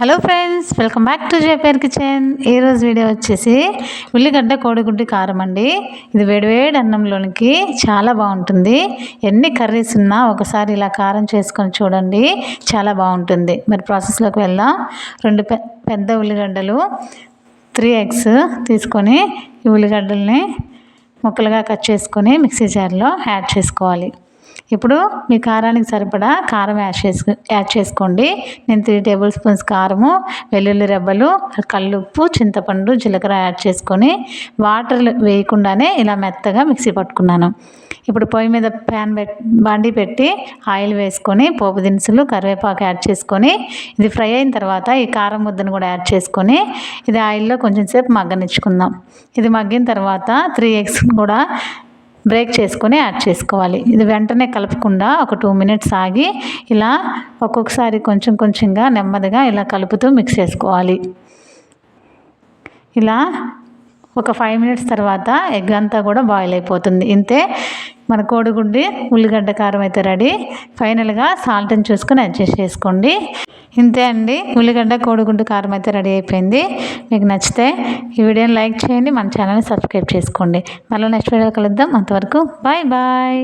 Hello friends, welcome back to JPR kitchen. ఈరోజు video వచ్చేసి ఉల్లిగడ్డ కోడిగుడ్డు కారం అండి. ఇది వేడివేడి అన్నంలోనికి చాలా బాగుంటుంది. ఎన్ని కర్రీస్ ఉన్నా ఒకసారి ఇలా కారం చేసుకొని చూడండి, చాలా బాగుంటుంది. మరి ప్రాసెస్లోకి వెళ్దాం. రెండు పెద్ద ఉల్లిగడ్డలు, 3 eggs తీసుకొని ఈ ఉల్లిగడ్డల్ని ముక్కలుగా కట్ చేసుకొని మిక్సీ జార్లో యాడ్ చేసుకోవాలి. ఇప్పుడు మీ కారానికి సరిపడా కారం యాడ్ చేసుకోండి. నేను 3 tablespoons కారము, వెల్లుల్లి రెబ్బలు, కల్లుప్పు, చింతపండు, జీలకర్ర యాడ్ చేసుకొని వాటర్ వేయకుండానే ఇలా మెత్తగా మిక్సీ పట్టుకున్నాను. ఇప్పుడు పొయ్యి మీద బాండీ పెట్టి ఆయిల్ వేసుకొని పోపు దినుసులు, కరివేపాకు యాడ్ చేసుకొని ఇది ఫ్రై అయిన తర్వాత ఈ కారం ముద్దను కూడా యాడ్ చేసుకొని ఇది ఆయిల్లో కొంచెం సేపు మగ్గనిచ్చుకుందాం. ఇది మగ్గిన తర్వాత 3 eggs కూడా బ్రేక్ చేసుకొని యాడ్ చేసుకోవాలి. ఇది వెంటనే కలపకుండా ఒక 2 minutes ఆగి ఇలా ఒక్కొక్కసారి కొంచెం కొంచెంగా నెమ్మదిగా ఇలా కలుపుతూ మిక్స్ చేసుకోవాలి. ఇలా ఒక 5 minutes తర్వాత ఎగ్ అంతా కూడా బాయిల్ అయిపోతుంది. ఇంతే, మన కోడిగుడ్డి ఉల్లిగడ్డ కారం అయితే రెడీ. ఫైనల్గా సాల్ట్ని చూసుకొని అడ్జస్ట్ చేసుకోండి. ఇంతే అండి, ఉల్లిగడ్డ కోడిగుడ్డు కారం అయితే రెడీ అయిపోయింది. మీకు నచ్చితే ఈ వీడియోని లైక్ చేయండి, మన ఛానల్ని సబ్స్క్రైబ్ చేసుకోండి. మళ్ళీ నెక్స్ట్ వీడియో కలుద్దాం. అంతవరకు బాయ్ బాయ్.